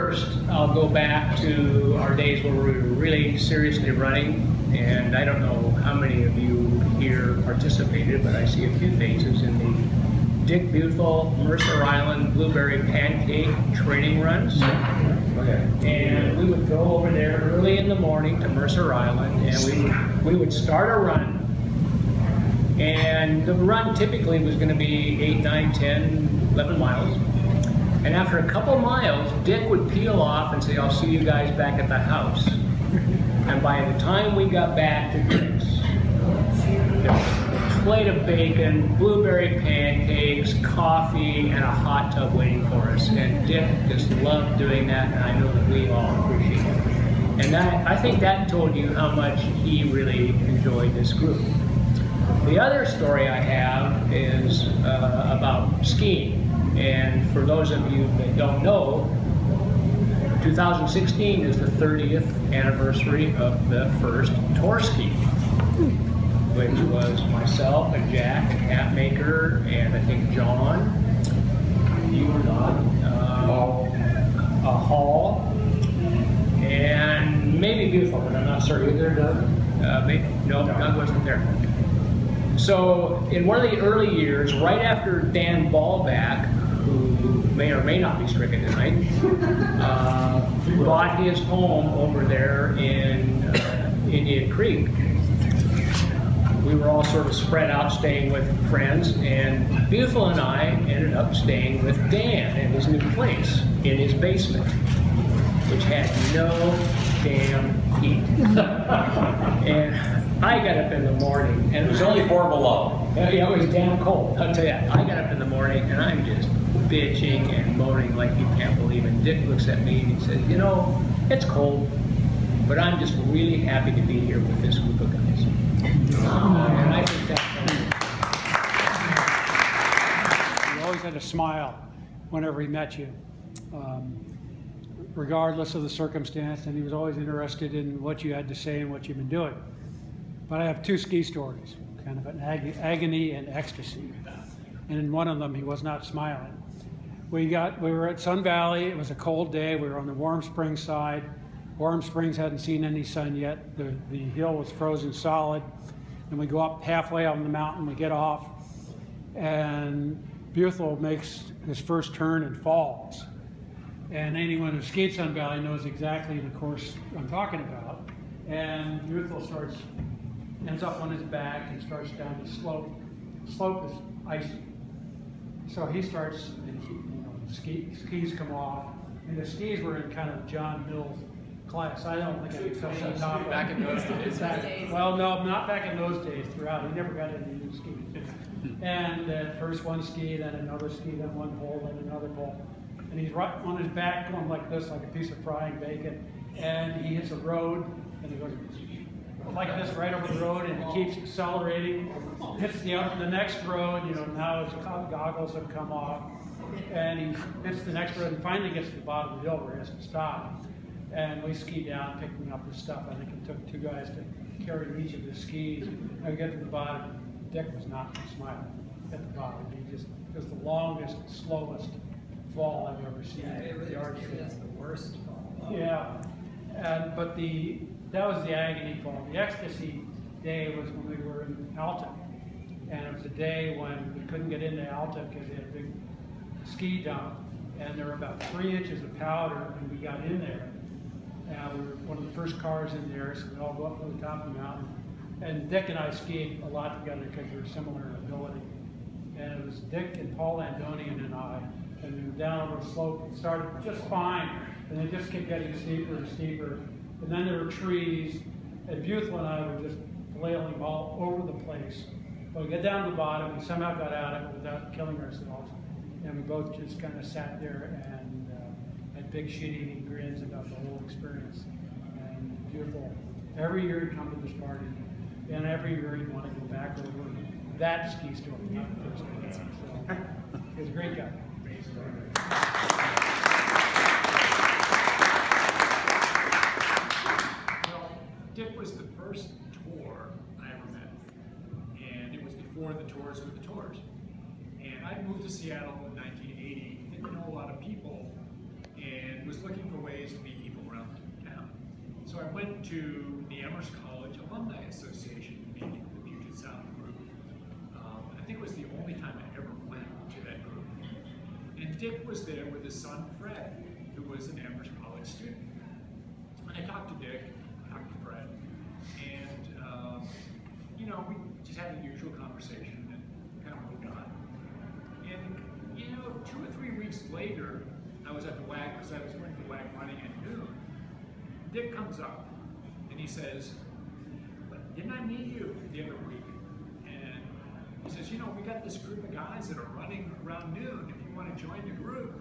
first, I'll go back to our days where we were really seriously running, and I don't know how many of you here participated, but I see a few faces in the Dick Beuthel, Mercer Island Blueberry Pancake training runs. And we would go over there early in the morning to Mercer Island, and we would start a run. And the run typically was going to be 8, 9, 10, 11 miles. And after a couple miles, Dick would peel off and say, "I'll see you guys back at the house." And by the time we got back to Dick's, there was a plate of bacon, blueberry pancakes, coffee, and a hot tub waiting for us. And Dick just loved doing that, and I know that we all appreciate it. And I think that told you how much he really enjoyed this group. The other story I have is about skiing. And for those of you that don't know, 2016 is the 30th anniversary of the first TORR'S ski, which was myself and Jack, the cat maker, and I think John, you were not, Hall, and maybe Beuthel, but I'm not certain. Either Doug? No, Doug wasn't there. So in one of the early years, right after Dan Ballback, who may or may not be stricken tonight, bought his home over there in Indian Creek, we were all sort of spread out staying with friends, and Beuthel and I ended up staying with Dan in his new place, in his basement, which had no damn heat. And I got up in the morning, and It was only 4 below. Yeah, it was damn cold, I'll tell you. I got up in the morning, and I'm just bitching and moaning like you can't believe it. And Dick looks at me and he says, "You know, it's cold, but I'm just really happy to be here with this group of guys." And I think that's He always had a smile whenever he met you, regardless of the circumstance, and he was always interested in what you had to say and what you've been doing. But I have 2 ski stories, kind of an agony and ecstasy. And in one of them, he was not smiling. We were at Sun Valley. It was a cold day. We were on the Warm Springs side. Warm Springs hadn't seen any sun yet. The hill was frozen solid. And we go up halfway on the mountain. We get off, and Beuthel makes his first turn and falls. And anyone who skied Sun Valley knows exactly the course I'm talking about. And Beuthel ends up on his back and starts down the slope. The slope is icy. So he starts, and skis come off, and the skis were in kind of John Mills class. I don't think I could touch the top. Back in those days. Well, no, not back in those days. Throughout, he never got into new skis. And first one ski, then another ski, then one pole, then another pole. And he's right on his back, going like this, like a piece of frying bacon. And he hits a road, and he goes like this right over the road, and he keeps accelerating. Hits the next road. Now his goggles have come off, and he hits the next road, and finally gets to the bottom of the hill where he has to stop. And we ski down, picking up his stuff. I think it took 2 guys to carry each of his skis. And we get to the bottom. Dick was not smiling at the bottom. He just was the longest, slowest fall I've ever seen. Yeah, it really is the worst fall. Yeah, but that was the agony fall. The ecstasy day was when we were in Alta, and it was a day when we couldn't get into Alta because they had a big ski dump, and there were about 3 inches of powder, and we got in there. We were one of the first cars in there, so we all go up to the top of the mountain. And Dick and I skied a lot together because we were similar in ability. And it was Dick and Paul Andonian and I, and we were down over the slope. It started just fine, and it just kept getting steeper and steeper. And then there were trees, and Beuthel and I were just flailing all over the place. But we got down to the bottom, we somehow got out of it without killing ourselves. And we both just kind of sat there and had big shit-eating grins about the whole experience. And Beuthel, every year he'd come to this party, and every year he'd want to go back over that ski story, not the first one. So he was a great guy. Dick was the first tour I ever met, and it was before the tours with the tours. And I moved to Seattle in 1980, didn't know a lot of people, and was looking for ways to meet people around town. So I went to the Amherst College Alumni Association meeting, the Puget Sound group. I think it was the only time I ever went to that group. And Dick was there with his son Fred, who was an Amherst College student. And I talked to Dick, talked to Fred, and you know, we just had the usual conversation and kind of moved on. And you know, 2 or 3 weeks later, I was at the WAG, because I was going to the WAG running at noon. Dick comes up and he says, "Didn't I meet you the other week?" And he says, "You know, we got this group of guys that are running around noon. If you want to join the group,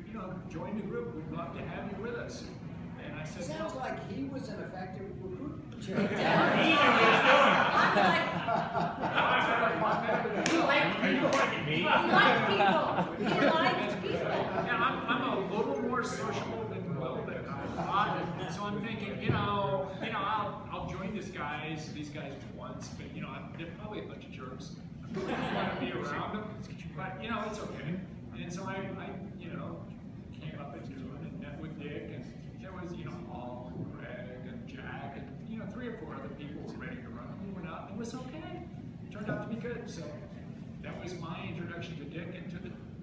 you know, join the group. We'd love to have you with us." And I said, Sounds "No." like he was an effective recruit. He like people. Yeah, I'm a little more sociable than Will than I thought. So I'm thinking, you know, I'll join these guys once, but you know, they're probably a bunch of jerks. I don't want to be around them, but you know, it's okay. And so I you know, came up at noon and met with Dick, and there was, you know, Paul and Greg and Jack and, you know, 3 or 4 other people were ready to run. We went out, and it was okay. It turned out to be good. So that was my introduction to Dick and to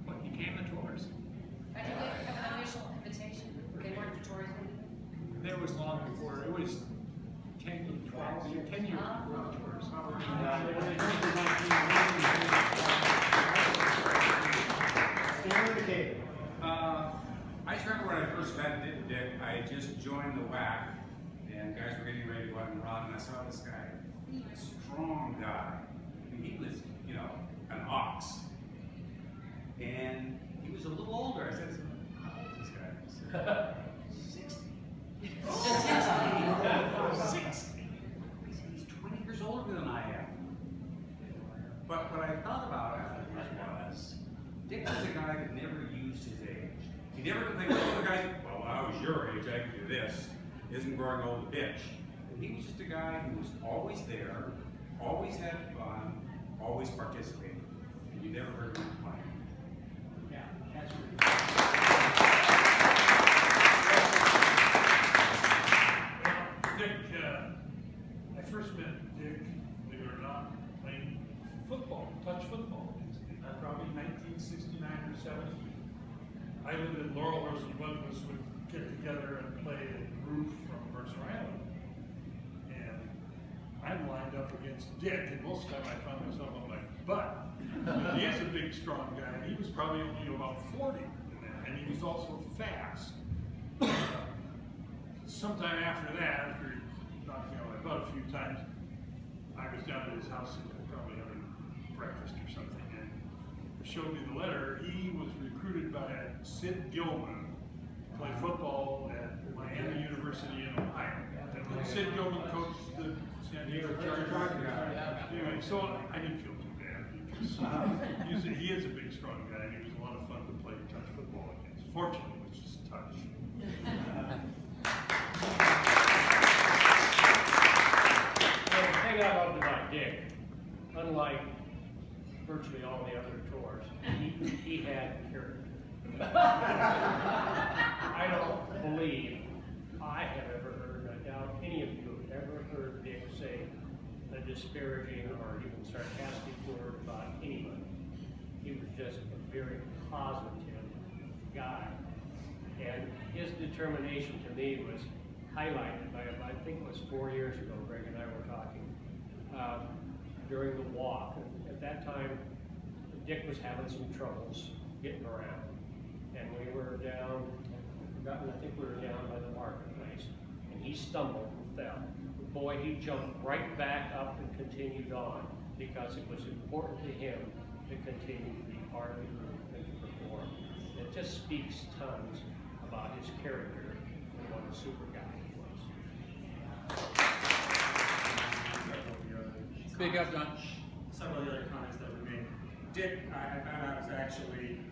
what became the TORR'S. How did they have an initial invitation? They weren't the Tories. There was long before, it was 10 years before the TORR'S. I just remember when I first met Dick, I just joined the WAC, and guys were getting ready to go out and run, and I saw this guy, strong guy. I mean, he was, you know, an ox. And he was a little older. I said, "How old is this guy?" He said, 60. 60. He said, "He's 20 years older than I am." But what I thought about afterwards was, Dick was a guy that never used his age. He never could think of other guys, "Well, when I was your age, I could do this. Isn't growing old a bitch." And he was just a guy who was always there, always had fun, always participated. And you never heard him complain. Yeah, that's Dick, I first met Dick, believe it or not, playing football, touch football, probably 1969 or 70. I lived in Laurelhurst, and one of us would get together and play at Roof from Mercer Island. And I'm lined up against Dick, and most of the time I found myself on my butt. He is a big, strong guy, and he was probably only about 40 in that, and he was also fast. Sometime after that, after he knocked me on my butt a few times, I was down at his house and probably having breakfast or something, and he showed me the letter. He was recruited by Sid Gilman to play football at Miami University in Ohio. And Sid Gilman coached the San Diego Chargers. Anyway, so I didn't feel too bad because he is a big, strong guy, and he was a lot of fun to play touch football against. Fortunately, it was just touch. Well, the thing I loved about Dick, unlike virtually all the other tours, he had character. I don't believe I have ever heard, I doubt any of you have ever heard Dick say a disparaging or even sarcastic word about anybody. He was just a very positive guy. And his determination to me was highlighted by, I think it was 4 years ago, Greg and I were talking, during the walk. At that time, Dick was having some troubles getting around. And we were down, I've forgotten, I think we were down by the marketplace, and he stumbled and fell. Boy, he jumped right back up and continued on, because it was important to him to continue to be part of the group and to perform. It just speaks tons about his character and what a super guy he was. Speak up, John. Several of the other comments that were made. Dick, I found out, was actually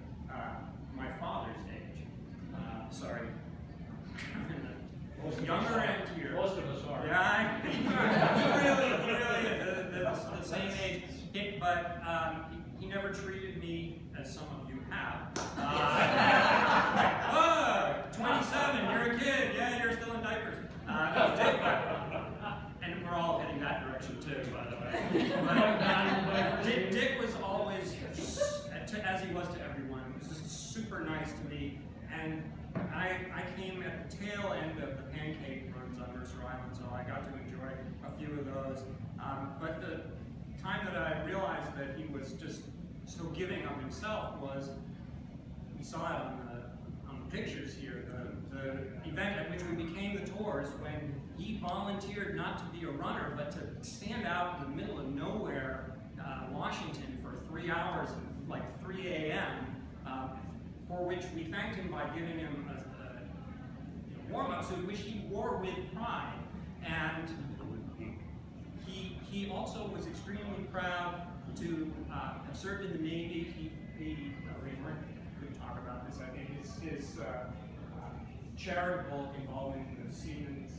my father's age. Sorry. Younger end here. Most of us are. Yeah, really, the same age. But he never treated me as some of you have. all heading that direction too, by the way. But Dick was always, as he was to everyone, he was just super nice to me. And I came at the tail end of the pancake runs on Mercer Island, so I got to enjoy a few of those. But the time that I realized that he was just so giving of himself was, we saw it on the pictures here, the event at which we became the TORR'S, when he volunteered not to be a runner, but to stand out in the middle of nowhere, Washington, for 3 hours at like 3 a.m., for which we thanked him by giving him a warm-up suit, which he wore with pride. And he also was extremely proud to have served in the Navy. We couldn't talk about this. I think his charitable involvement in the Seamen's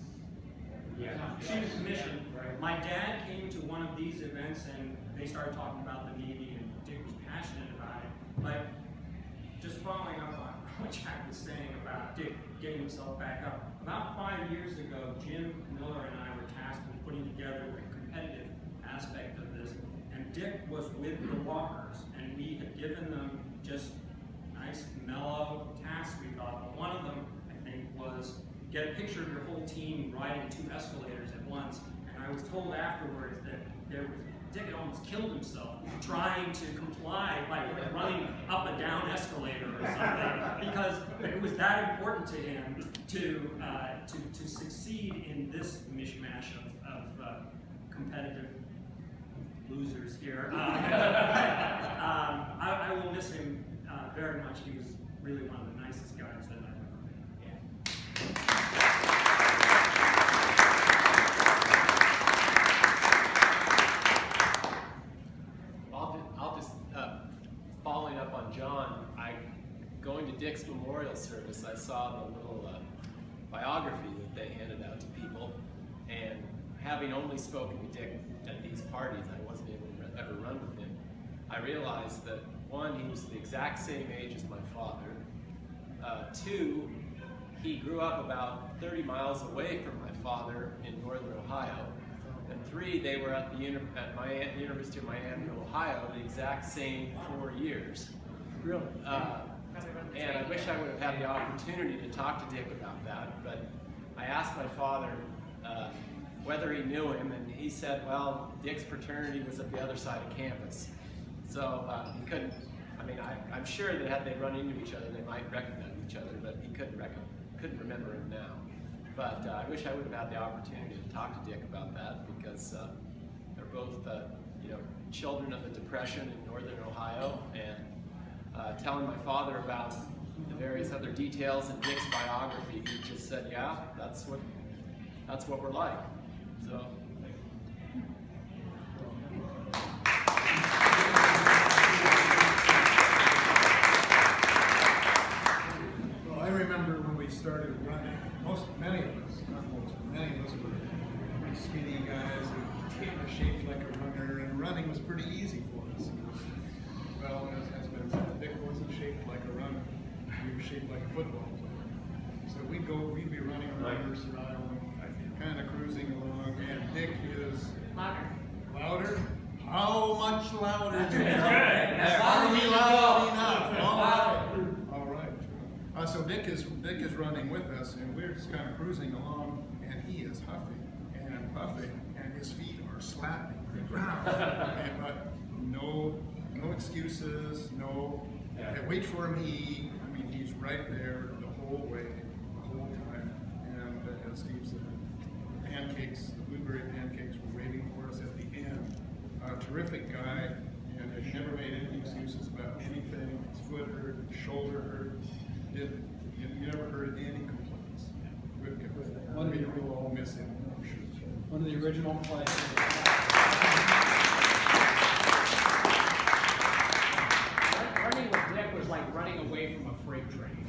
mission. My dad came to one of these events and they started talking about the Navy, and Dick was passionate about it. But just following up on what Jack was saying about Dick getting himself back up, about 5 years ago, Jim Miller and I were tasked with putting together the competitive aspect of this, and Dick was with the walkers, and we had given them just nice, mellow tasks, we thought. But one of them, I think, was get a picture of your whole team riding 2 escalators at once. And I was told afterwards that Dick had almost killed himself trying to comply by running up a down escalator or something, because it was that important to him to succeed in this mishmash of competitive losers here. I will miss him very much. He was really one of the nicest guys that I've ever met. I'll just following up on John. Going to Dick's memorial service, I saw the little biography that they handed out to people, and having only spoken to Dick at these parties, I wasn't able to ever run with him. I realized that 1, he was the exact same age as my father. 2, he grew up about 30 miles away from my father in northern Ohio. And 3, they were at the University of Miami, Ohio, the exact same 4 years. Really? And I wish I would have had the opportunity to talk to Dick about that, but I asked my father whether he knew him, and he said, well, Dick's fraternity was at the other side of campus. So he couldn't, I'm sure that had they run into each other, they might recognize each other, but he couldn't remember him now. But I wish I would have had the opportunity to talk to Dick about that, because they're both children of the Depression in northern Ohio, and telling my father about the various other details in Dick's biography, he just said, yeah, that's what we're like. So. Well, I remember when we started running, many of us were pretty skinny guys and were shaped like a runner, and running was pretty easy for us. Well, as has been said, Dick wasn't shaped like a runner. We were shaped like a football player. So we'd be running around Mercer Island, kind of cruising along, and Dick is louder. How much louder? Finally loud enough. All right. So Dick is running with us, and we're just kind of cruising along, and he is huffing and puffing, and his feet are slapping the ground. But no excuses, wait for me. He's right there the whole way, the whole time. And as Steve said, the pancakes, the blueberry pancakes were waiting for us at the end. A terrific guy, and he never made any excuses about anything. His foot hurt, his shoulder hurt. You never heard any complaints. Good guy. We'll all miss him, I'm sure. One of the original players. Running with Dick was like running away from a freight train.